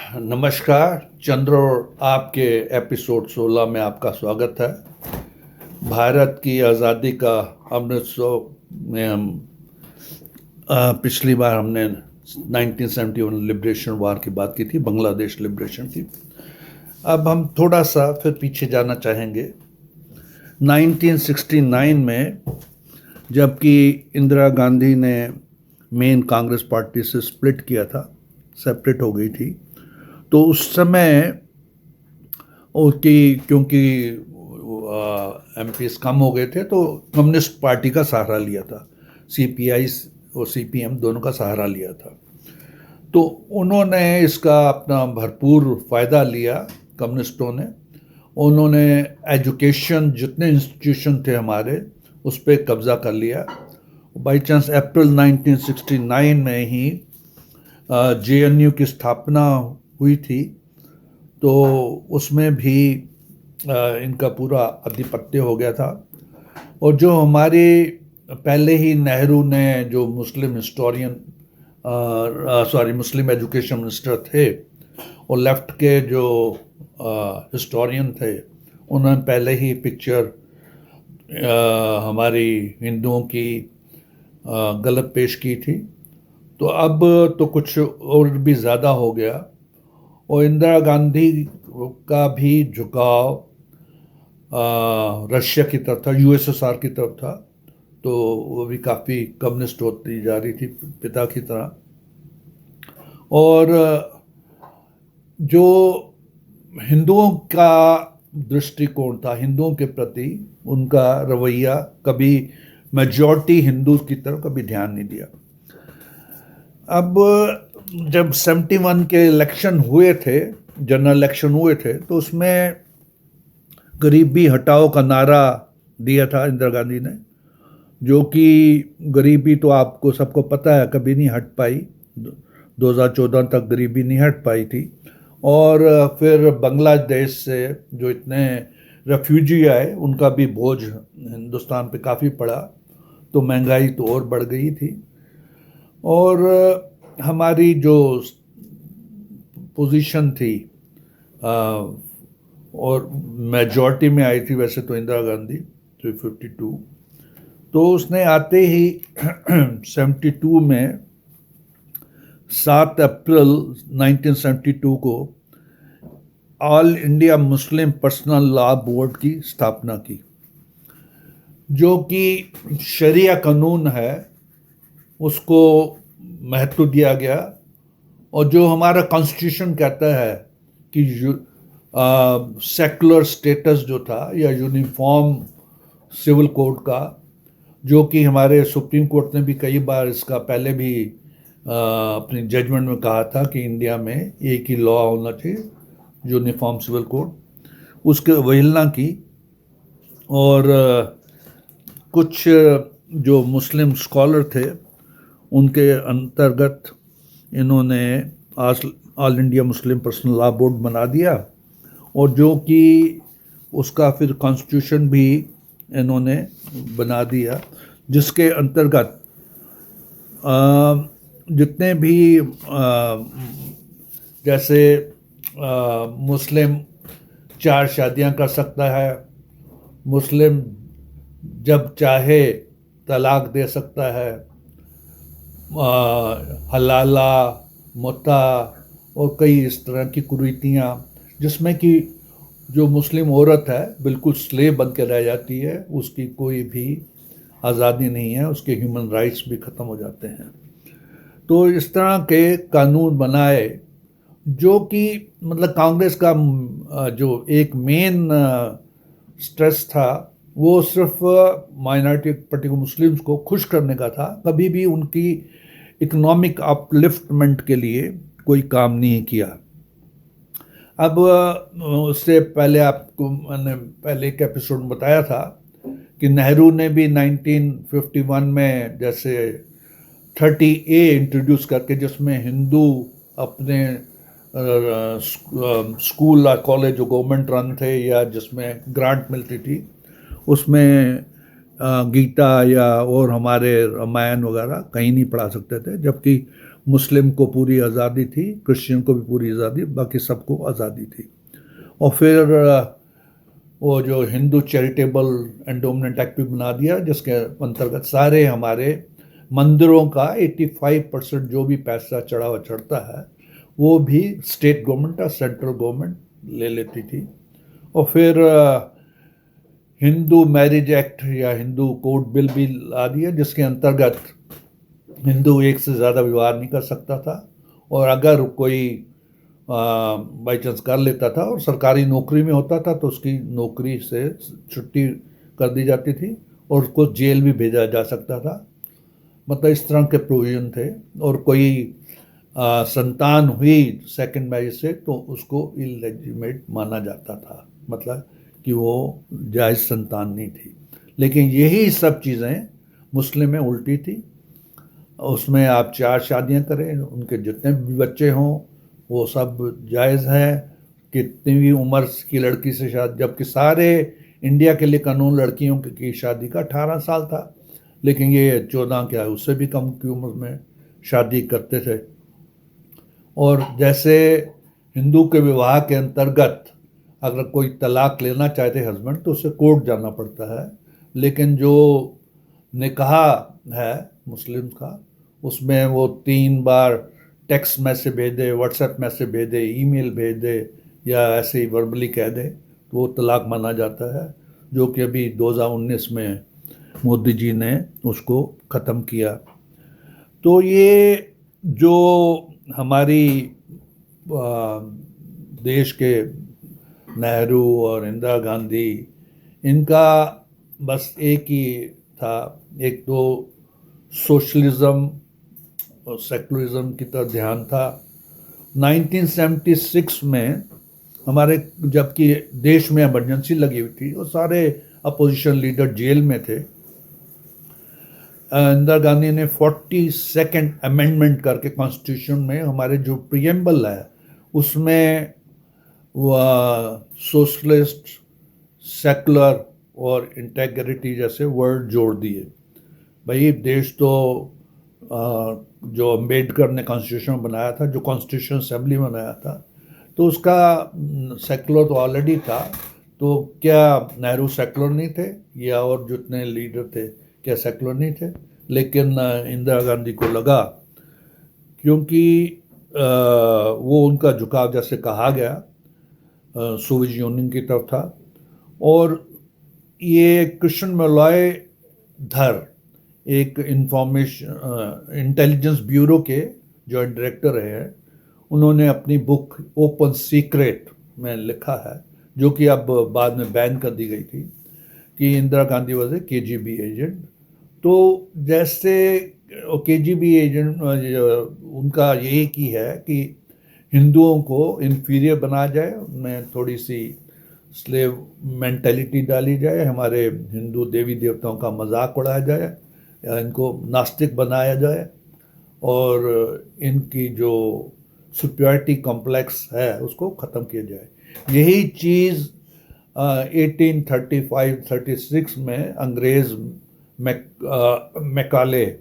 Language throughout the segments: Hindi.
नमस्कार। चंद्र और आपके एपिसोड 16 में आपका स्वागत है। भारत की आज़ादी का अमृतसर में हम पिछली बार हमने 1971 लिबरेशन वार की बात की थी, बांग्लादेश लिबरेशन की। अब हम थोड़ा सा फिर पीछे जाना चाहेंगे। 1969 में जबकि इंदिरा गांधी ने मेन कांग्रेस पार्टी से स्प्लिट किया था, सेपरेट हो गई थी, तो उस समय उसकी क्योंकि एमपीज कम हो गए थे तो कम्युनिस्ट पार्टी का सहारा लिया था। सीपीआई और सीपीएम दोनों का सहारा लिया था। तो उन्होंने इसका अपना भरपूर फ़ायदा लिया। कम्युनिस्टों ने उन्होंने एजुकेशन जितने इंस्टीट्यूशन थे हमारे उस पर कब्ज़ा कर लिया। बाई चांस अप्रैल 1969 में ही जेएनयू की स्थापना हुई थी, तो उसमें भी इनका पूरा आधिपत्य हो गया था। और जो हमारे पहले ही नेहरू ने जो मुस्लिम हिस्टोरियन मुस्लिम एजुकेशन मिनिस्टर थे और लेफ्ट के जो हिस्टोरियन थे, उन्होंने पहले ही पिक्चर हमारी हिंदुओं की गलत पेश की थी। तो अब तो कुछ और भी ज़्यादा हो गया और इंदिरा गांधी का भी झुकाव रशिया की तरफ था, यूएसएसआर की तरफ था। तो वो भी काफ़ी कम्युनिस्ट होती जा रही थी पिता की तरह। और जो हिंदुओं का दृष्टिकोण था, हिंदुओं के प्रति उनका रवैया, कभी मेजॉरिटी हिंदू की तरफ कभी ध्यान नहीं दिया। अब जब 71 के इलेक्शन हुए थे, जनरल इलेक्शन हुए थे, तो उसमें गरीबी हटाओ का नारा दिया था इंदिरा गांधी ने, जो कि गरीबी तो आपको सबको पता है कभी नहीं हट पाई। 2014 तक गरीबी नहीं हट पाई थी। और फिर बांग्लादेश से जो इतने रेफ्यूजी आए उनका भी बोझ हिंदुस्तान पे काफ़ी पड़ा, तो महंगाई तो और बढ़ गई थी। और हमारी जो पोजीशन थी और मेजॉरिटी में आई थी वैसे तो इंदिरा गांधी 352, तो उसने आते ही 72 में 7 अप्रैल 1972 को all India Muslim personal law board की स्थापना की, जो कि शरिया कानून है उसको महत्व दिया गया। और जो हमारा कॉन्स्टिट्यूशन कहता है कि सेकुलर स्टेटस जो था या यूनिफॉर्म सिविल कोड का, जो कि हमारे सुप्रीम कोर्ट ने भी कई बार इसका पहले भी अपनी जजमेंट में कहा था कि इंडिया में एक ही लॉ होना चाहिए, यूनिफॉर्म सिविल कोड, उसके अवहेलना की। और कुछ जो मुस्लिम स्कॉलर थे उनके अंतर्गत इन्होंने all India Muslim personal law board बना दिया, और जो कि उसका फिर कॉन्स्टिट्यूशन भी इन्होंने बना दिया, जिसके अंतर्गत जितने भी जैसे मुस्लिम 4 शादियां कर सकता है, मुस्लिम जब चाहे तलाक दे सकता है, हलाला, मुता और कई इस तरह की कुरीतियाँ, जिसमें कि जो मुस्लिम औरत है बिल्कुल स्लेव बन के रह जाती है, उसकी कोई भी आज़ादी नहीं है, उसके ह्यूमन राइट्स भी ख़त्म हो जाते हैं। तो इस तरह के कानून बनाए, जो कि मतलब कांग्रेस का जो एक मेन स्ट्रेस था वो सिर्फ माइनॉरिटी पर्टिकुलर मुस्लिम्स को खुश करने का था, कभी भी उनकी इकोनॉमिक अपलिफ्टमेंट के लिए कोई काम नहीं किया। अब उससे पहले आपको मैंने पहले एक एपिसोड में बताया था कि नेहरू ने भी 1951 में जैसे 30A इंट्रोड्यूस करके, जिसमें हिंदू अपने स्कूल या कॉलेज जो गवर्नमेंट रन थे या जिसमें ग्रांट मिलती थी, उसमें गीता या और हमारे रामायण वगैरह कहीं नहीं पढ़ा सकते थे, जबकि मुस्लिम को पूरी आज़ादी थी, क्रिश्चियन को भी पूरी आज़ादी, बाकी सबको आज़ादी थी। और फिर वो जो हिंदू चैरिटेबल एंडोमेंट एक्ट भी बना दिया, जिसके अंतर्गत सारे हमारे मंदिरों का 85% जो भी पैसा चढ़ावा चढ़ता है वो भी स्टेट गवर्नमेंट और सेंट्रल गवर्नमेंट ले लेती थी। और फिर हिंदू मैरिज एक्ट या हिंदू कोड बिल भी ला दिया, जिसके अंतर्गत हिंदू एक से ज़्यादा विवाह नहीं कर सकता था, और अगर कोई बाई चांस कर लेता था और सरकारी नौकरी में होता था तो उसकी नौकरी से छुट्टी कर दी जाती थी और उसको जेल भी भेजा जा सकता था। मतलब इस तरह के प्रोविजन थे। और कोई संतान हुई सेकंड मैरिज से तो उसको इलेजिटिमेट माना जाता था, मतलब कि वो जायज़ संतान नहीं थी। लेकिन यही सब चीज़ें मुस्लिम में उल्टी थी। उसमें आप 4 शादियां करें, उनके जितने भी बच्चे हों वो सब जायज़ है। कितनी भी उम्र की लड़की से शादी, जबकि सारे इंडिया के लिए कानून लड़कियों की शादी का 18 साल था, लेकिन ये 14 क्या है उससे भी कम की उम्र में शादी करते थे। और जैसे हिंदू के विवाह के अंतर्गत अगर कोई तलाक लेना चाहते हस्बैंड तो उसे कोर्ट जाना पड़ता है, लेकिन जो निकाह है मुस्लिम का उसमें वो 3 बार टेक्स्ट मैसेज भेज दे, व्हाट्सएप मैसेज भेज दे, ईमेल भेज दे या ऐसे ही वर्बली कह दे तो वो तलाक माना जाता है, जो कि अभी 2019 में मोदी जी ने उसको ख़त्म किया। तो ये जो हमारी देश के नेहरू और इंदिरा गांधी, इनका बस एक ही था, एक तो सोशलिज्म और सेकुलरिज्म की तरफ ध्यान था। 1976 में हमारे जबकि देश में इमरजेंसी लगी हुई थी और सारे अपोजिशन लीडर जेल में थे, इंदिरा गांधी ने 42nd अमेंडमेंट करके कॉन्स्टिट्यूशन में हमारे जो प्रियम्बल है उसमें सोशलिस्ट, सेकुलर और इंटेग्रिटी जैसे वर्ड जोड़ दिए। भाई देश तो जो अम्बेडकर ने कॉन्स्टिट्यूशन बनाया था, जो कॉन्स्टिट्यूशन असेंबली में बनाया था, तो उसका सेकुलर तो ऑलरेडी था, तो क्या नेहरू सेकुलर नहीं थे या और जितने लीडर थे क्या सेकुलर नहीं थे? लेकिन इंदिरा गांधी को लगा, क्योंकि वो उनका झुकाव जैसे कहा गया सोवियत यूनियन की तरफ था। और ये कृष्ण मलॉय धर एक इंटेलिजेंस ब्यूरो के जो डायरेक्टर रहे हैं, उन्होंने अपनी बुक ओपन सीक्रेट में लिखा है, जो कि अब बाद में बैन कर दी गई थी, कि Indira Gandhi was a KGB agent. तो जैसे KGB एजेंट उनका यही की है कि हिंदुओं को इन्फीरियर बनाया जाए, उनमें थोड़ी सी स्लेव मेंटेलिटी डाली जाए, हमारे हिंदू देवी देवताओं का मजाक उड़ाया जाए या इनको नास्तिक बनाया जाए, और इनकी जो सुपीरियरिटी कॉम्प्लेक्स है उसको ख़त्म किया जाए। यही चीज़ 1835-36 में अंग्रेज़ मैकाले,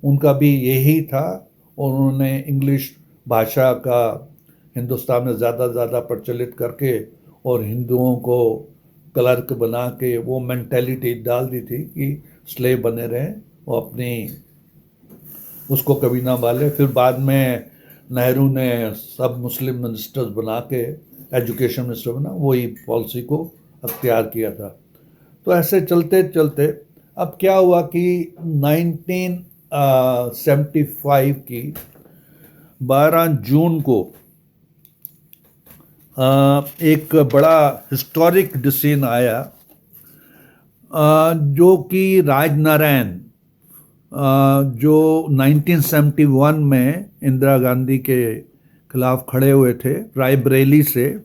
उनका भी यही था, और उन्होंने इंग्लिश भाषा का हिंदुस्तान में ज़्यादा प्रचलित करके और हिंदुओं को क्लर्क बना के वो मेंटेलिटी डाल दी थी कि स्लेव बने रहें और अपनी उसको कभी ना बाले। फिर बाद में नेहरू ने सब मुस्लिम मिनिस्टर्स बना के एजुकेशन मिनिस्टर बना, वही पॉलिसी को अख्तियार किया था। तो ऐसे चलते चलते अब क्या हुआ कि 1975 की 12 जून को एक बड़ा हिस्टोरिक डिसीजन आया, जो कि राजनारायण जो 1971 में इंदिरा गांधी के खिलाफ खड़े हुए थे, रायबरेली से,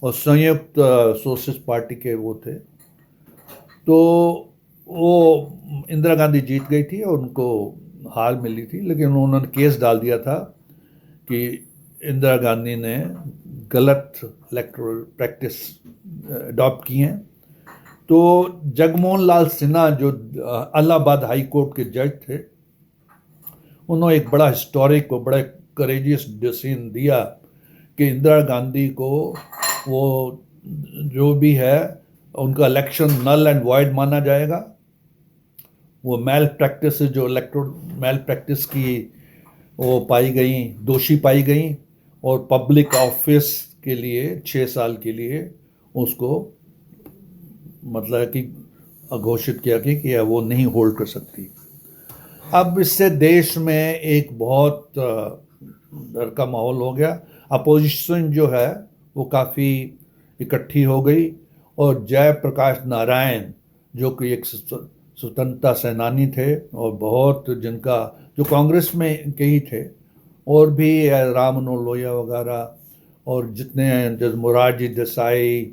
और संयुक्त सोशलिस्ट पार्टी के वो थे, तो वो इंदिरा गांधी जीत गई थी और उनको हार मिली थी, लेकिन उन्होंने केस डाल दिया था कि इंदिरा गांधी ने गलत इलेक्टोरल प्रैक्टिस अडॉप्ट की हैं। तो जगमोहन लाल सिन्हा जो इलाहाबाद हाई कोर्ट के जज थे, उन्होंने एक बड़ा हिस्टोरिक और बड़ा करेजियस डिसीजन दिया कि इंदिरा गांधी को वो जो भी है उनका इलेक्शन नल एंड वॉइड माना जाएगा। वो मेल प्रैक्टिस जो इलेक्ट्रोल मेल प्रैक्टिस की वो पाई गई, दोषी पाई गई, और पब्लिक ऑफिस के लिए 6 साल के लिए उसको मतलब कि घोषित किया कि वो नहीं होल्ड कर सकती। अब इससे देश में एक बहुत डर का माहौल हो गया। अपोजिशन जो है वो काफ़ी इकट्ठी हो गई, और जयप्रकाश नारायण जो कि एक स्वतंत्रता सेनानी थे और बहुत जिनका जो कांग्रेस में के ही थे, और भी राम मनोहर लोहिया वगैरह, और जितने जैसे मोरारजी देसाई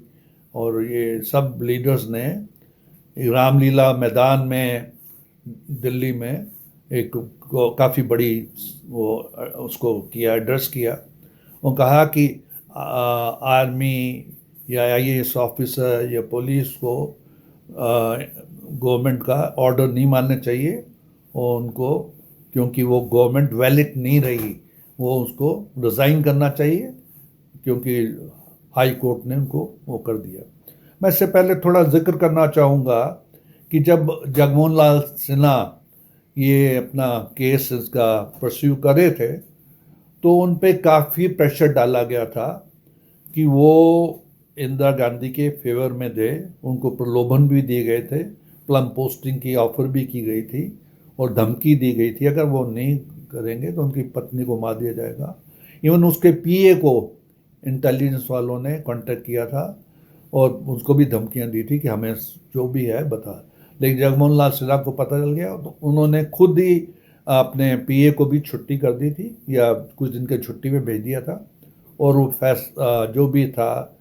और ये सब लीडर्स ने रामलीला मैदान में दिल्ली में एक काफ़ी बड़ी वो उसको किया, एड्रेस किया, और कहा कि आर्मी या आईएएस ऑफिसर या पुलिस को गवर्नमेंट का ऑर्डर नहीं मानना चाहिए, और उनको क्योंकि वो गवर्नमेंट वैलिड नहीं रही वो उसको रिज़ाइन करना चाहिए, क्योंकि हाई कोर्ट ने उनको वो कर दिया। मैं इससे पहले थोड़ा जिक्र करना चाहूँगा कि जब जगमोहन लाल सिन्हा ये अपना केस इसका परस्यू कर रहे थे, तो उन पे काफ़ी प्रेशर डाला गया था कि वो इंदिरा गांधी के फेवर में दे। उनको प्रलोभन भी दिए गए थे, प्लम पोस्टिंग की ऑफर भी की गई थी, और धमकी दी गई थी अगर वो नहीं करेंगे तो उनकी पत्नी को मार दिया जाएगा। इवन उसके पीए को इंटेलिजेंस वालों ने कांटेक्ट किया था और उसको भी धमकियां दी थी कि हमें जो भी है बता। लेकिन जगमोहन लाल सिन्हा को पता चल गया तो उन्होंने खुद ही अपने पीए को भी छुट्टी कर दी थी, या कुछ दिन के छुट्टी में भेज दिया था, और वो जो भी था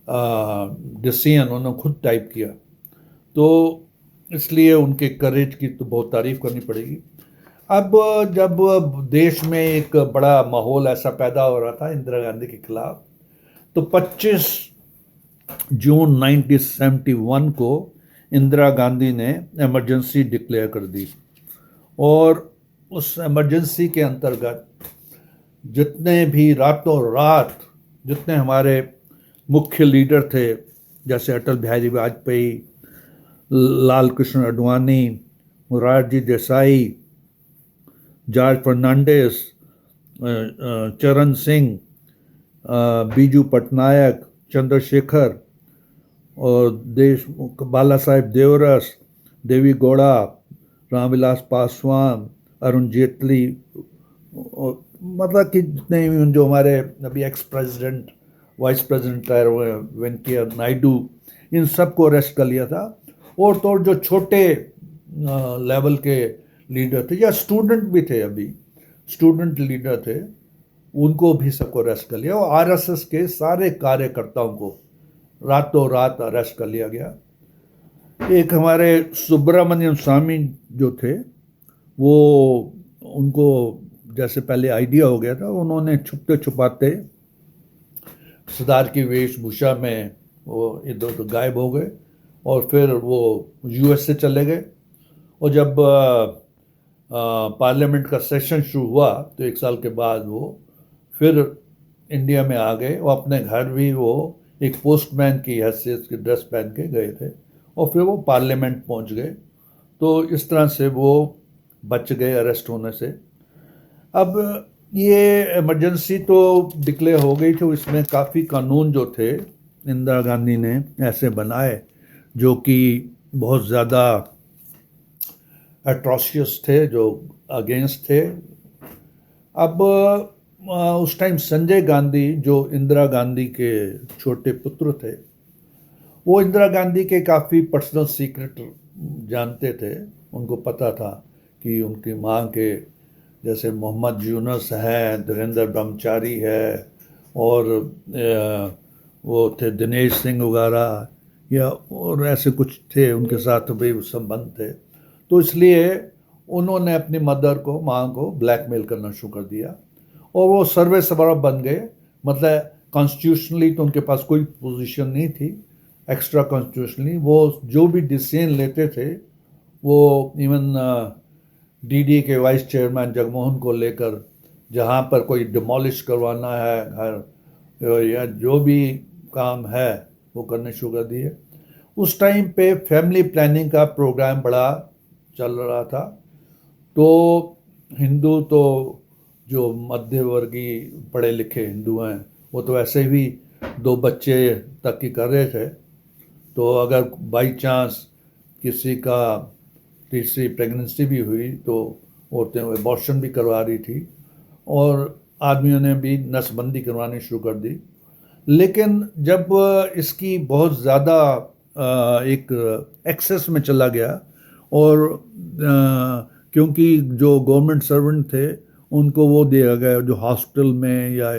डिसीजन उन्होंने खुद टाइप किया। तो इसलिए उनके करेज की तो बहुत तारीफ करनी पड़ेगी। अब जब देश में एक बड़ा माहौल ऐसा पैदा हो रहा था इंदिरा गांधी के खिलाफ, तो 25 जून 1971 को इंदिरा गांधी ने इमरजेंसी डिक्लेयर कर दी, और उस इमरजेंसी के अंतर्गत जितने भी रातों रात जितने हमारे मुख्य लीडर थे, जैसे अटल बिहारी वाजपेयी, लाल कृष्ण आडवाणी, मोरारजी देसाई, जॉर्ज फर्नांडिस, चरण सिंह, बीजू पटनायक, चंद्रशेखर और बाला साहेब देवरस, देवी गौड़ा, रामविलास पासवान, अरुण जेटली, मतलब कि जितने भी जो हमारे अभी एक्स प्रेसिडेंट वाइस प्रेसिडेंट रहे हुए वेंकैया नायडू, इन सबको अरेस्ट कर लिया था। और तो जो छोटे लेवल के लीडर थे या स्टूडेंट भी थे, अभी स्टूडेंट लीडर थे, उनको भी सबको अरेस्ट कर लिया, और आरएसएस के सारे कार्यकर्ताओं को रातों रात अरेस्ट कर लिया गया। एक हमारे सुब्रमण्यम स्वामी जो थे, वो उनको जैसे पहले आइडिया हो गया था, उन्होंने छुपते छुपाते सरदार की वेशभूषा में वो इधर उधर गायब हो गए, और फिर वो यूएस से चले गए। और जब पार्लियामेंट का सेशन शुरू हुआ तो 1 साल के बाद वो फिर इंडिया में आ गए, और अपने घर भी वो एक पोस्टमैन की हैसियत की ड्रेस पहन के गए थे, और फिर वो पार्लियामेंट पहुंच गए। तो इस तरह से वो बच गए अरेस्ट होने से। अब ये इमरजेंसी तो डिक्लेयर हो गई थी, इसमें काफ़ी कानून जो थे इंदिरा गांधी ने ऐसे बनाए जो कि बहुत ज़्यादा एट्रोशियस थे, जो अगेंस्ट थे। अब उस टाइम संजय गांधी जो इंदिरा गांधी के छोटे पुत्र थे, वो इंदिरा गांधी के काफ़ी पर्सनल सीक्रेट जानते थे। उनको पता था कि उनकी माँ के जैसे मोहम्मद यूनुस हैं, धीरेन्द्र ब्रह्मचारी है, और वो थे दिनेश सिंह वगैरह, या और ऐसे कुछ थे उनके साथ भी संबंध थे। तो इसलिए उन्होंने अपनी मदर को, माँ को ब्लैकमेल करना शुरू कर दिया, और वो सर्वे सर्वा बन गए। मतलब कॉन्स्टिट्यूशनली तो उनके पास कोई पोजीशन नहीं थी, एक्स्ट्रा कॉन्स्टिट्यूशनली वो जो भी डिसीजन लेते थे, वो इवन डीडी के वाइस चेयरमैन जगमोहन को लेकर जहाँ पर कोई डिमोलिश करवाना है घर या जो भी काम है वो करने शुरू कर दिए। उस टाइम पे फैमिली प्लानिंग का प्रोग्राम बड़ा चल रहा था। तो हिंदू तो जो मध्यवर्गीय पढ़े लिखे हिंदू हैं वो तो ऐसे भी 2 बच्चे तक की कर रहे थे। तो अगर बाई चांस किसी का तीसरी प्रेगनेंसी भी हुई तो औरतें अबॉर्शन भी करवा रही थी और आदमियों ने भी नसबंदी करवानी शुरू कर दी। लेकिन जब इसकी बहुत ज़्यादा एक एक्सेस में चला गया और क्योंकि जो गवर्नमेंट सर्वेंट थे उनको वो दिया गया, जो हॉस्पिटल में या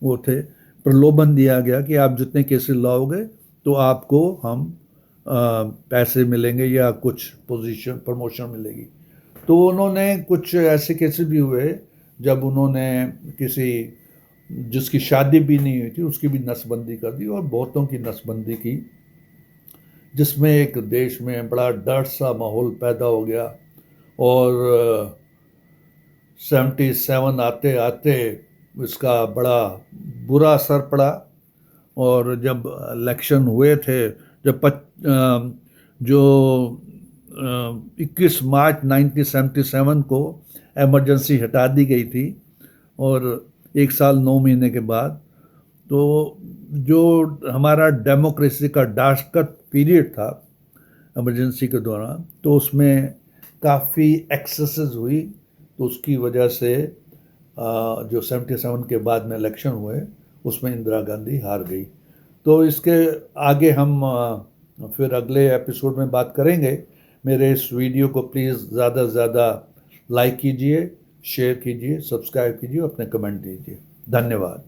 वो थे, प्रलोभन दिया गया कि आप जितने केसेस लाओगे तो आपको हम पैसे मिलेंगे या कुछ पोजीशन प्रमोशन मिलेगी। तो उन्होंने कुछ ऐसे केसेस भी हुए जब उन्होंने किसी जिसकी शादी भी नहीं हुई थी उसकी भी नसबंदी कर दी और बहुतों की नसबंदी की, जिसमें एक देश में बड़ा डर सा माहौल पैदा हो गया। और 77 आते आते इसका बड़ा बुरा असर पड़ा। और जब इलेक्शन हुए थे, जब जो 21 मार्च 1977 को एमरजेंसी हटा दी गई थी और 1 साल 9 महीने के बाद, तो जो हमारा डेमोक्रेसी का डार्कस्ट पीरियड था इमरजेंसी के दौरान, तो उसमें काफ़ी एक्सेसेस हुई। तो उसकी वजह से जो 77 के बाद में इलेक्शन हुए उसमें इंदिरा गांधी हार गई। तो इसके आगे हम फिर अगले एपिसोड में बात करेंगे। मेरे इस वीडियो को प्लीज़ ज़्यादा से ज़्यादा लाइक कीजिए, शेयर कीजिए, सब्सक्राइब कीजिए, अपने कमेंट दीजिए। धन्यवाद।